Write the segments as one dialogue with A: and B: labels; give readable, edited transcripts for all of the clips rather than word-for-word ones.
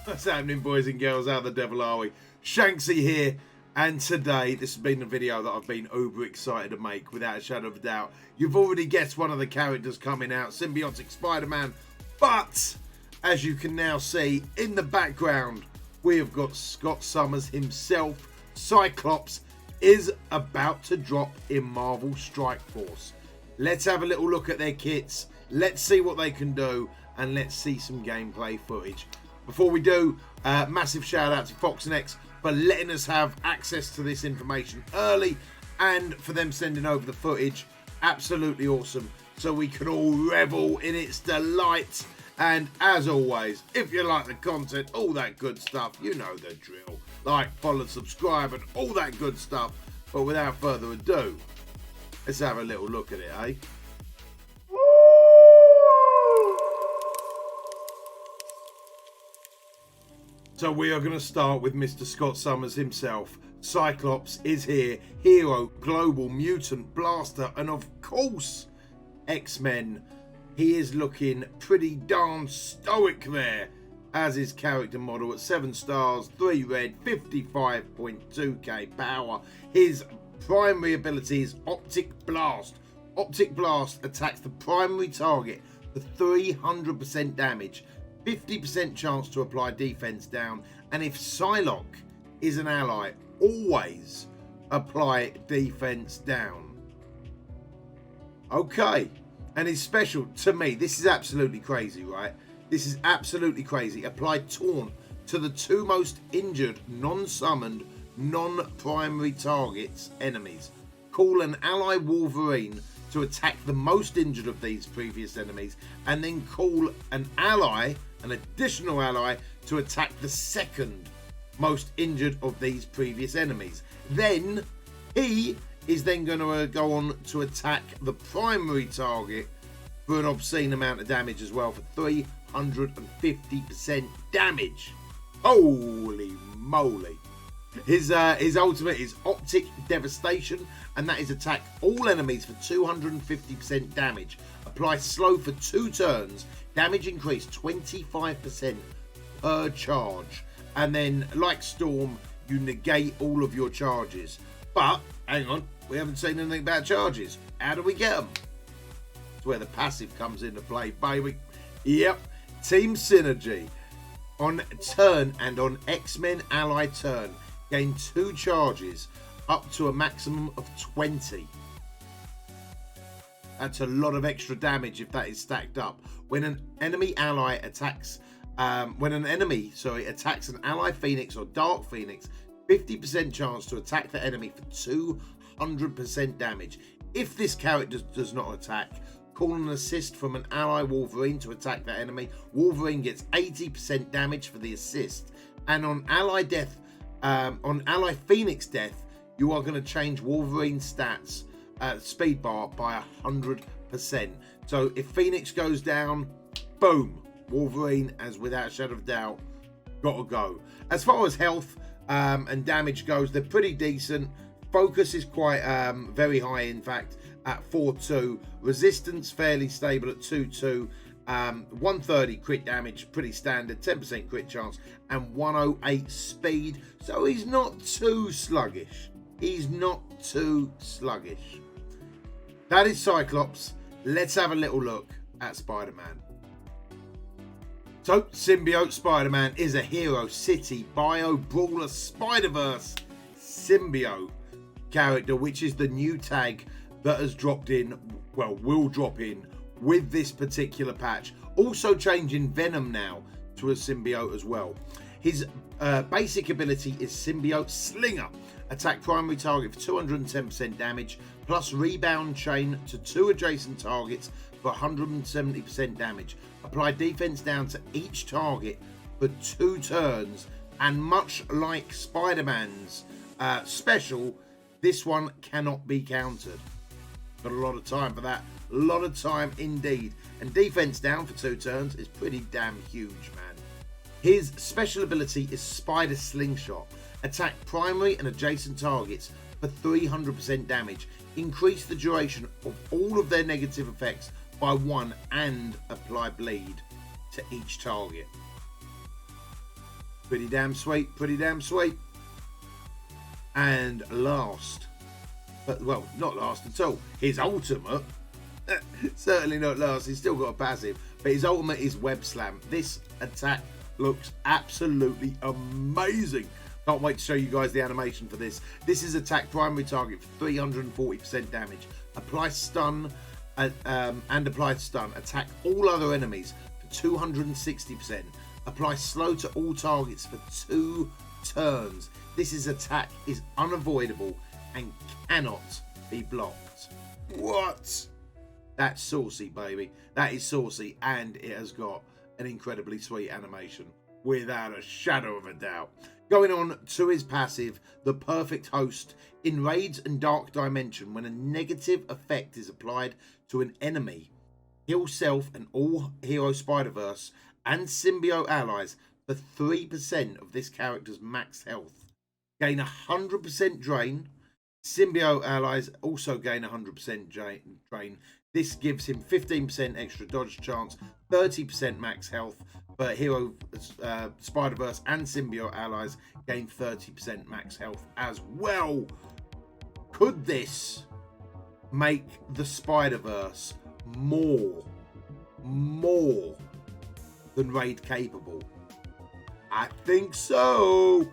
A: What's happening, boys and girls? How the devil are we? Shanksy here, and today this has been a video that I've been uber excited to make, without a shadow of a doubt. You've already guessed one of the characters coming out, Symbiotic Spider-Man, but as you can now see in the background, we have got Scott Summers himself. Cyclops is about to drop in Marvel Strike Force. Let's have a little look at their kits, let's see what they can do, and let's see some gameplay footage. Before we do, massive shout out to Fox and X for letting us have access to this information early, and for them sending over the footage. Absolutely awesome, so we can all revel in its delight. And as always, if you like the content, all that good stuff, you know the drill. Like, follow, subscribe, and all that good stuff. But without further ado, let's have a little look at it, eh? So we are going to start with Mr. Scott Summers himself. Cyclops is here, hero, global, mutant, blaster, and of course, X-Men. He is looking pretty darn stoic there, as his character model at 7 stars, 3 red, 55.2k power. His primary ability is Optic Blast. Optic Blast attacks the primary target for 300% damage. 50% chance to apply defense down, and if Psylocke is an ally, always apply defense down. Okay, and his special, to me, this is absolutely crazy, right? This is absolutely crazy. Apply Taunt to the 2 most injured, non-summoned, non-primary targets enemies. Call an ally Wolverine to attack the most injured of these previous enemies, and then call an ally, an additional ally, to attack the second most injured of these previous enemies. Then he is then going to go on to attack the primary target for an obscene amount of damage as well, for 350% damage. Holy moly. His ultimate is Optic Devastation, and that is attack all enemies for 250% damage. Apply slow for 2 turns. Damage increase 25% per charge. And then, like Storm, you negate all of your charges. But, hang on, we haven't seen anything about charges. How do we get them? It's where the passive comes into play, baby. Yep, Team Synergy. On turn and on X-Men ally turn, gain 2 charges up to a maximum of 20. That's a lot of extra damage if that is stacked up. When an enemy ally attacks, attacks an ally Phoenix or Dark Phoenix, 50% chance to attack the enemy for 200% damage. If this character does not attack, call an assist from an ally Wolverine to attack that enemy. Wolverine gets 80% damage for the assist. And on ally death, on ally Phoenix death, you are going to change Wolverine's stats speed bar by 100%. So if Phoenix goes down, boom, Wolverine, as without a shadow of doubt, gotta go. As far as health and damage goes, they're pretty decent. Focus is quite very high, in fact, at 4.2. Resistance fairly stable at 2.2. 130 crit damage, pretty standard, 10% crit chance, and 108 speed. So he's not too sluggish. He's not too sluggish. That is Cyclops. Let's have a little look at Spider-Man. So, Symbiote Spider-Man is a hero, city, bio, brawler, Spiderverse symbiote character, which is the new tag that has dropped in, well, will drop in with this particular patch. Also changing Venom now to a symbiote as well. His basic ability is Symbiote Slinger. Attack primary target for 210% damage, plus rebound chain to 2 adjacent targets for 170% damage. Apply defense down to each target for 2 turns, and much like Spider-Man's special, this one cannot be countered. Got a lot of time for that, a lot of time indeed. And defense down for 2 turns is pretty damn huge, man. His special ability is Spider Slingshot. Attack primary and adjacent targets for 300% damage. Increase the duration of all of their negative effects by 1 and apply bleed to each target. Pretty damn sweet, pretty damn sweet. And last, but well, not last at all, his ultimate, certainly not last, he's still got a passive, but his ultimate is Web Slam. This attack looks absolutely amazing. Can't wait to show you guys the animation for this. This is attack primary target for 340% damage. Apply stun and apply stun. Attack all other enemies for 260%. Apply slow to all targets for 2 turns. This attack is unavoidable and cannot be blocked. What? That's saucy, baby. That is saucy, and it has got an incredibly sweet animation, without a shadow of a doubt. Going on to his passive, the Perfect Host. In Raids and Dark Dimension, when a negative effect is applied to an enemy, heal self and all hero Spiderverse and symbiote allies for 3% of this character's max health. Gain 100% drain. Symbiote allies also gain 100% drain. This gives him 15% extra dodge chance, 30% max health, but hero Spiderverse and symbiote allies gain 30% max health as well. Could this make the Spiderverse more than raid capable? I think so.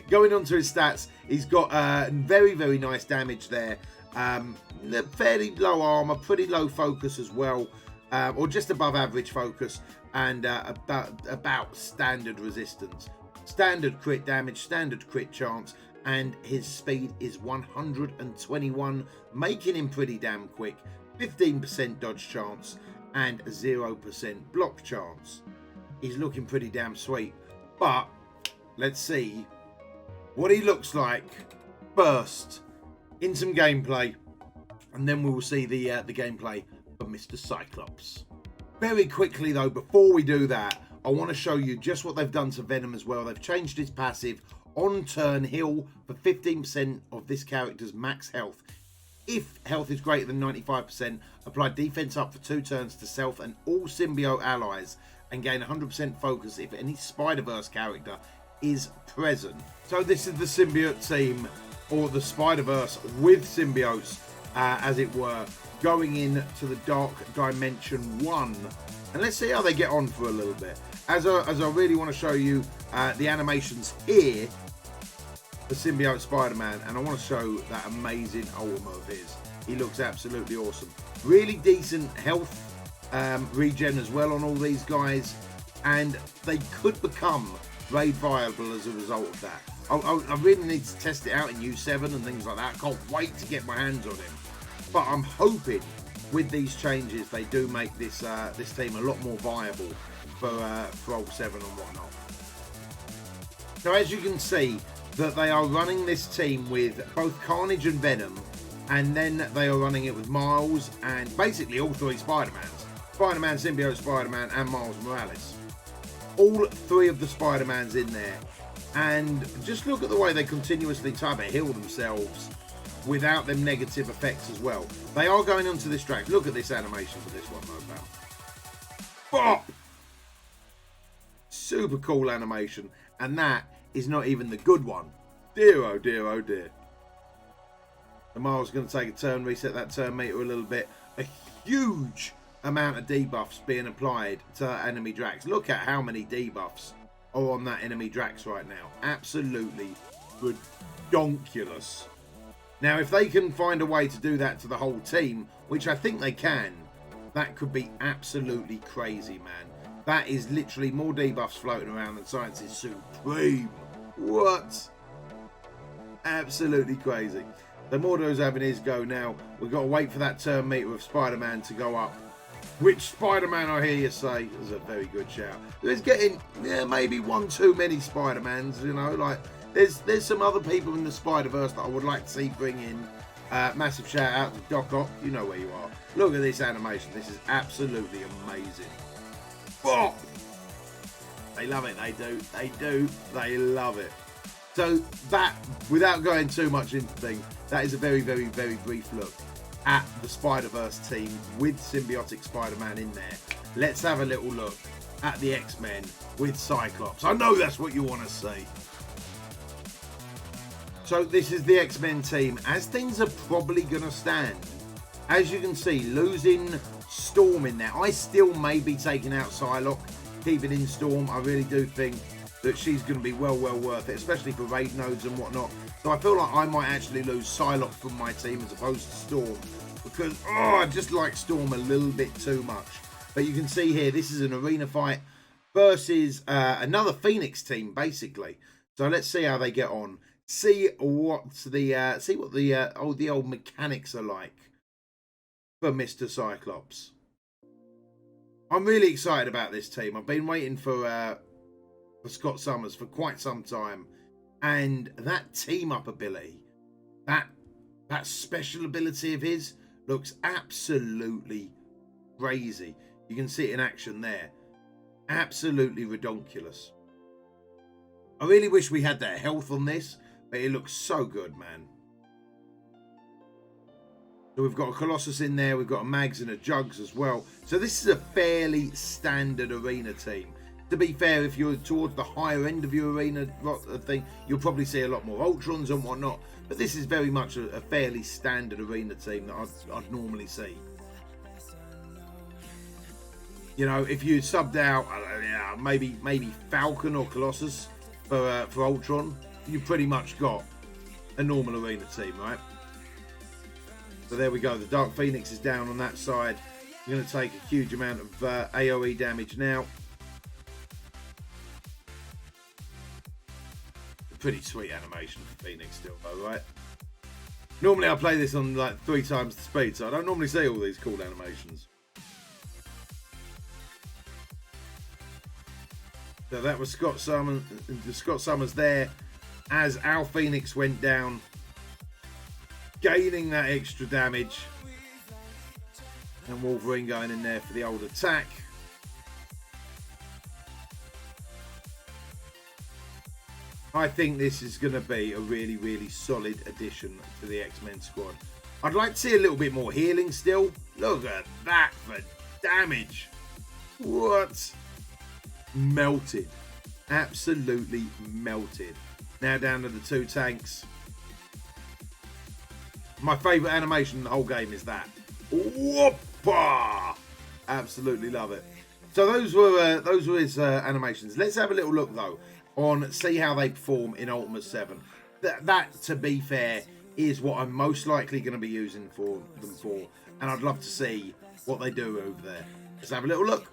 A: Going on to his stats, he's got very, very nice damage there. Fairly low armor, pretty low focus as well, or just above average focus, and about standard resistance. Standard crit damage, standard crit chance, and his speed is 121, making him pretty damn quick. 15% dodge chance and 0% block chance. He's looking pretty damn sweet, but let's see what he looks like first in some gameplay, and then we will see the gameplay for Mr. Cyclops. Very quickly though, before we do that, I want to show you just what they've done to Venom as well. They've changed his passive. On turn, heal for 15% of this character's max health. If health is greater than 95%, apply defense up for 2 turns to self and all symbiote allies, and gain 100% focus if any Spiderverse character is present. So this is the symbiote team, or the Spiderverse with symbiotes, as it were, going into the Dark Dimension 1. And let's see how they get on for a little bit. As I really want to show you the animations here for Symbiote Spider-Man, and I want to show that amazing ultimate of his. He looks absolutely awesome. Really decent health regen as well on all these guys, and they could become raid viable as a result of that. I really need to test it out in U7 and things like that. I can't wait to get my hands on him. But I'm hoping with these changes they do make this this team a lot more viable for Old 7 and whatnot. So as you can see, that they are running this team with both Carnage and Venom, and then they are running it with Miles and basically all 3 Spider-Mans. Spider-Man, Symbiote Spider-Man and Miles Morales. All 3 of the Spider-Mans in there. And just look at the way they continuously try to heal themselves without them negative effects as well. They are going onto this track. Look at this animation for this one, Mobile. Bop! Super cool animation. And that is not even the good one. Dear, oh dear, oh dear. The Miles is going to take a turn, reset that turn meter a little bit. A huge amount of debuffs being applied to enemy Drax. Look at how many debuffs are on that enemy Drax right now. Absolutely ridiculous. Now, if they can find a way to do that to the whole team, which I think they can, that could be absolutely crazy, man. That is literally more debuffs floating around than Science is Supreme. What? Absolutely crazy. The Mordo's having his go now. We've got to wait for that turn meter of Spider-Man to go up. Which Spider-Man, I hear you say? Is a very good shout. There's getting, maybe one too many Spider-Mans, you know, like there's some other people in the Spider-Verse that I would like to see bring in. Massive shout out to Doc Ock, you know where you are. Look at this animation. This is absolutely amazing. Oh! They love it, they love it. So that, without going too much into things, that is a very, very, very brief look at the Spider-Verse team with Symbiotic Spider-Man in there. Let's have a little look at the X-Men with Cyclops. I know that's what you want to see. So this is the X-Men team. As things are probably going to stand, as you can see, losing Storm in there. I still may be taking out Psylocke, keeping in Storm. I really do think that she's going to be well worth it, especially for raid nodes and whatnot. So I feel like I might actually lose Psylocke from my team as opposed to Storm, because I just like Storm a little bit too much. But you can see here, this is an arena fight versus another Phoenix team, basically. So let's see how they get on. See what the old mechanics are like for Mr. Cyclops. I'm really excited about this team. I've been waiting for Scott Summers for quite some time, and that team up ability, that special ability of his looks absolutely crazy. You can see it in action there. Absolutely redonkulous. I really wish we had that health on this, but it looks so good, man. So we've got a Colossus in there. We've got a Mags and a Jugs as well. So this is a fairly standard arena team. To be fair, if you're towards the higher end of your arena thing, you'll probably see a lot more Ultrons and whatnot. But this is very much a fairly standard arena team that I'd normally see. You know, if you subbed out, maybe Falcon or Colossus for Ultron, you pretty much got a normal arena team, right? So there we go. The Dark Phoenix is down on that side. You're going to take a huge amount of AoE damage now. Pretty sweet animation for Phoenix still, though, right? Normally I play this on like 3 times the speed, so I don't normally see all these cool animations. So that was Scott Summers there as our Phoenix went down, gaining that extra damage. And Wolverine going in there for the old attack. I think this is going to be a really solid addition to the X-Men squad. I'd like to see a little bit more healing still. Look at that for damage. What? Melted. Absolutely melted. Now down to the 2 tanks. My favourite animation in the whole game is that. Whoppa! Absolutely love it. So those were his animations. Let's have a little look though on see how they perform in Ultimate 7. That, to be fair, is what I'm most likely going to be using them for, and I'd love to see what they do over there. Let's have a little look.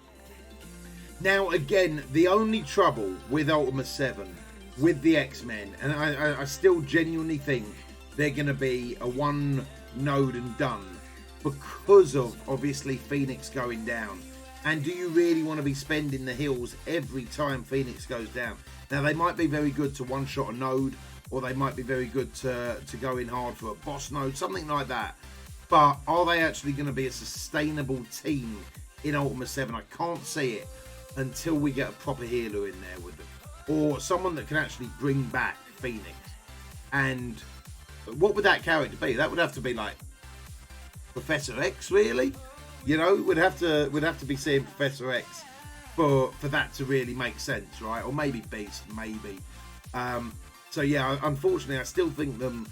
A: Now, again, the only trouble with Ultimate 7, with the X-Men, and I still genuinely think they're going to be a one node and done because of, obviously, Phoenix going down. And do you really want to be spending the heals every time Phoenix goes down? Now, they might be very good to one-shot a node, or they might be very good to go in hard for a boss node, something like that. But are they actually going to be a sustainable team in Ultimate 7? I can't see it until we get a proper healer in there with them. Or someone that can actually bring back Phoenix. And what would that character be? That would have to be like Professor X, really? You know, we'd have to be seeing Professor X for that to really make sense, right? Or maybe Beast, maybe. So yeah, unfortunately, I still think them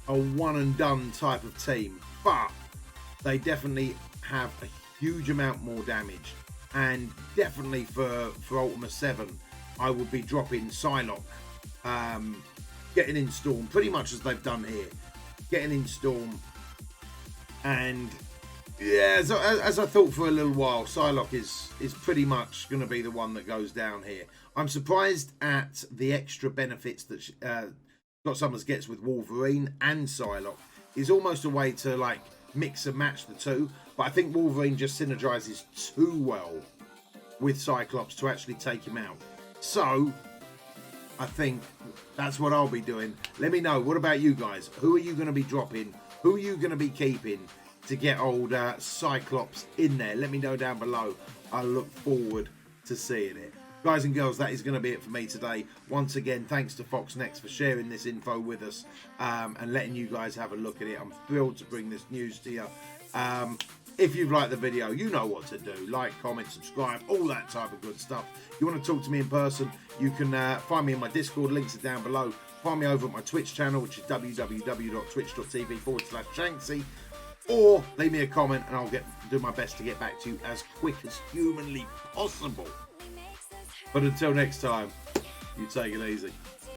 A: a one and done type of team, but they definitely have a huge amount more damage, and definitely for Ultima 7, I would be dropping Psylocke, getting in Storm, pretty much as they've done here, getting in Storm, and yeah, as I thought for a little while, Psylocke is pretty much going to be the one that goes down here. I'm surprised at the extra benefits that Scott Summers gets with Wolverine and Psylocke. Is almost a way to like mix and match the two, but I think Wolverine just synergizes too well with Cyclops to actually take him out. So I think that's what I'll be doing. Let me know, what about you guys? Who are you going to be dropping? Who are you going to be keeping to get old Cyclops in there? Let me know down below. I look forward to seeing it. Guys and girls, that is going to be it for me today. Once again, thanks to Fox Next for sharing this info with us and letting you guys have a look at it. I'm thrilled to bring this news to you. If you've liked the video, you know what to do. Like, comment, subscribe, all that type of good stuff. If you want to talk to me in person, you can find me in my Discord. Links are down below. Find me over at my Twitch channel, which is www.twitch.tv/Shanksy. Or leave me a comment and I'll do my best to get back to you as quick as humanly possible. But until next time, you take it easy.